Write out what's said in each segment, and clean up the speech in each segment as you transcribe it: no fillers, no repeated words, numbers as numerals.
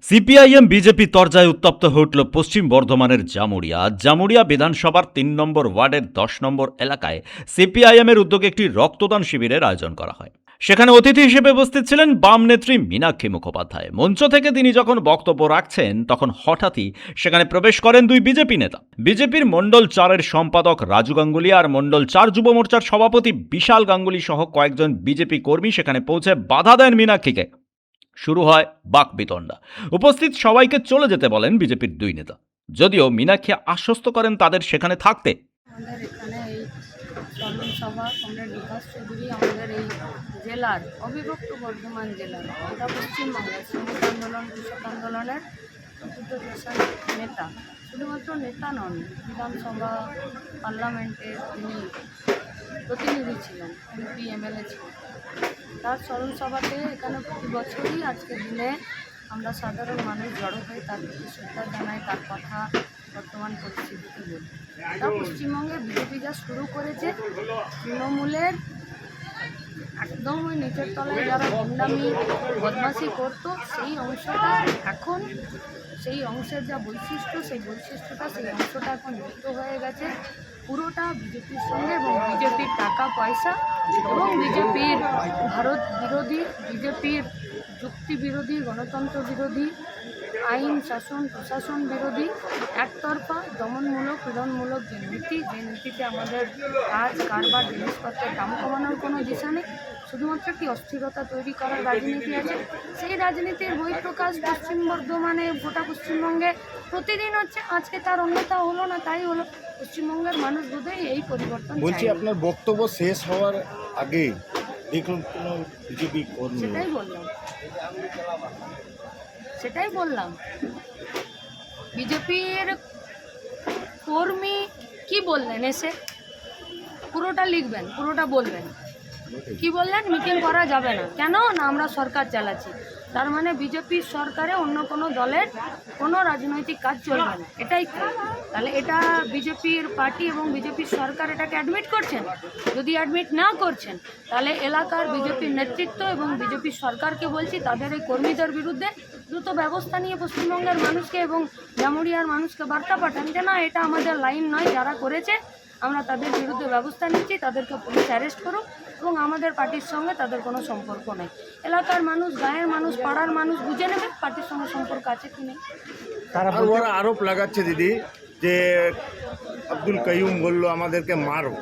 CPIM BJP তরজায় উত্তপ্ত হয়ে উঠল পশ্চিম বর্ধমানের জামুড়িয়া বিধানসভার ৩ নম্বর ওয়ার্ডের ১০ নম্বর এলাকায় সিপিআইএমের উদ্যোগে একটি রক্তদান শিবিরের আয়োজন করা হয়। সেখানে অতিথি হিসেবে উপস্থিত ছিলেন বাম নেত্রী মীনাক্ষী মুখোপাধ্যায়। মঞ্চ থেকে তিনি যখন বক্তব্য রাখছেন তখন হঠাৎই সেখানে প্রবেশ করেন দুই বিজেপি নেতা। বিজেপির মণ্ডল ৪-এর সম্পাদক রাজু গাঙ্গুলি আর মণ্ডল ৪ যুব মোর্চার সভাপতি বিশাল গাঙ্গুলি সহ কয়েকজন বিজেপি কর্মী সেখানে পৌঁছে বাধা দেন মীনাক্ষীকে। শুরু হয় বাকবিতণ্ডা। উপস্থিত সবাইকে চলে যেতে বলেন বিজেপির দুই নেতা, যদিও মীনাক্ষী আশ্বস্ত করেন তাদের সেখানে থাকতে। আমাদের এখানে এই চন্দন সভা কমরেড বিকাশ চৌধুরী আমাদের এই জেলার অবিভক্ত বর্ধমান জেলার গোটা পশ্চিমবঙ্গের শ্রমিক আন্দোলন কৃষক আন্দোলনের চতুর্থ নেতা, শুধুমাত্র নেতা নন, বিধানসভা পার্লামেন্টের তিনি প্রতিনিধি ছিলেন, এমপি এমএলএ ছিলেন। তার স্মরণ সভাতে এখানে প্রতি বছরই আজকের দিনে আমরা সাধারণ মানুষ জড়ো হয়ে তার প্রতি শ্রদ্ধা জানাই, তার কথা বর্তমান পরিস্থিতিতে বলি। তা পশ্চিমবঙ্গে বিজেপি যা শুরু করেছে, তৃণমূলের একদম ওই নিচের তলায় যারা গুন্ডামি বদমাশি করতো, সেই অংশটা এখন, সেই অংশের যা বৈশিষ্ট্য, সেই বৈশিষ্ট্যটা, সেই অংশটা এখন যুক্ত হয়ে গেছে পুরোটা বিজেপির সঙ্গে, এবং বিজেপির টাকা পয়সা এবং বিজেপির ভারত বিরোধী, বিজেপির যুক্তি বিরোধী, গণতন্ত্র বিরোধী, আইন শাসন প্রশাসন বিরোধী, একতরফা দমনমূলক পীড়নমূলক যে নীতিতে আমাদের কাজ কারবার জিনিসপত্রের দাম কমানোর কোনো দিশা নেই, শুধুমাত্র একটি অস্থিরতা তৈরি করার রাজনীতি আছে। সেই রাজনীতির বহিঃপ্রকাশ পশ্চিম বর্ধমানে, গোটা পশ্চিমবঙ্গে প্রতিদিন হচ্ছে। আজকে তার অন্যতা হলো না, তাই হলো। পশ্চিমবঙ্গের মানুষ বোধহয় এই পরিবর্তন বলছি। চায়। আপনার বক্তব্য শেষ হওয়ার আগে দেখুন কোনো বিজেপি কর্মী, সেটাই বললাম বিজেপির কর্মী কি বললেন, এসে পুরোটা লিখবেন, পুরোটা বলবেন। কি বললেন? মিটিং করা যাবে না। কেন না? আমরা সরকার চালাচ্ছি। তার মানে বিজেপির সরকারে অন্য কোনো দলের কোনো রাজনৈতিক কাজ চলবে না, এটাই তো। তাহলে এটা বিজেপির পার্টি এবং বিজেপির সরকার এটাকে অ্যাডমিট করছেন। যদি অ্যাডমিট না করছেন, তাহলে এলাকার বিজেপির নেতৃত্ব এবং বিজেপির সরকারকে বলছি তাদের এই কর্মীদের বিরুদ্ধে দ্রুত ব্যবস্থা নিয়ে পশ্চিমবঙ্গের মানুষকে এবং জামুড়িয়ার মানুষকে বার্তা পাঠান যে না, এটা আমাদের লাইন নয়, যারা করেছে আমরা তাদের বিরুদ্ধে ব্যবস্থা নিচ্ছি, তাদেরকে পুলিশ অ্যারেস্ট করুক, এবং আমাদের পার্টির সঙ্গে তাদের কোনো সম্পর্ক নেই। এলাকার মানুষ, গাঁয়ের মানুষ, পাড়ার মানুষ বুঝে নেবে পার্টির সঙ্গে সম্পর্ক আছে কি নেই। ওরা আরোপ লাগাচ্ছে দিদি যে আব্দুল কাইয়ুম বললো আমাদেরকে মারো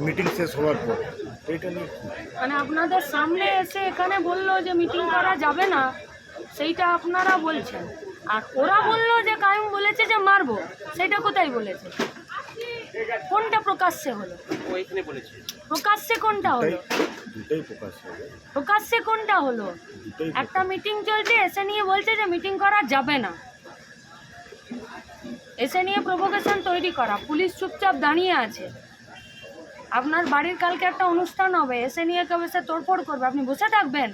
মিটিং শেষ হওয়ার পর। এটা নিয়ে মানে আপনাদের সামনে এসে এখানে বললো যে মিটিং করা যাবে না, সেইটা আপনারা বলছেন। আর ওরা বললো যে কাইয়ুম বলেছে যে মারবো, সেটা কোথায় বলেছে? কোনটা প্রকাশ্যে হলো? প্রকাশ্যে কোনটা হলো? দুটোই প্রকাশ হবে। প্রকাশ্যে কোনটা হলো? একটা মিটিং চলছে, এসে নিয়ে বলছে যে মিটিং করা যাবে না, এসে নিয়ে প্রভোকেশন তৈরি করা। পুলিশ চুপচাপ দাঁড়িয়ে আছে। আপনার বাড়ির কালকে একটা অনুষ্ঠান হবে, এসে নিয়ে কেউ এসে তোড়ফোড় করবে, আপনি বসে থাকবেন?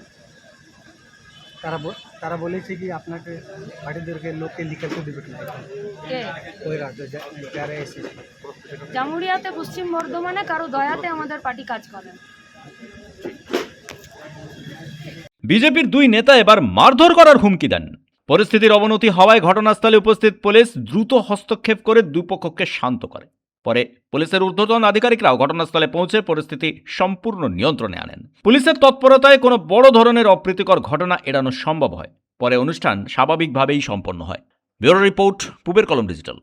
তারা বলেছে কি আপনাকে বাড়িদেরকে লোককে লিখাতে দেবে না। কে? ওই রাজ্য যারা এসেছে জামুড়িয়াতে, পশ্চিম বর্ধমানে কারো দয়াতে আমাদের পার্টি কাজ করে। বিজেপির দুই নেতা এবার মারধর করার হুমকি দেন। পরিস্থিতির অবনতি হওয়ায় ঘটনাস্থলে উপস্থিত পুলিশ দ্রুত হস্তক্ষেপ করে দুপক্ষকে শান্ত করে। পরে পুলিশের ঊর্ধ্বতন আধিকারিকরাও ঘটনাস্থলে পৌঁছে পরিস্থিতি সম্পূর্ণ নিয়ন্ত্রণে আনেন। পুলিশের তৎপরতায় কোনো বড় ধরনের অপ্রীতিকর ঘটনা এড়ানো সম্ভব হয়। পরে অনুষ্ঠান স্বাভাবিকভাবেই সম্পন্ন হয়। ব্যুরো রিপোর্ট, পূবের কলম ডিজিটাল।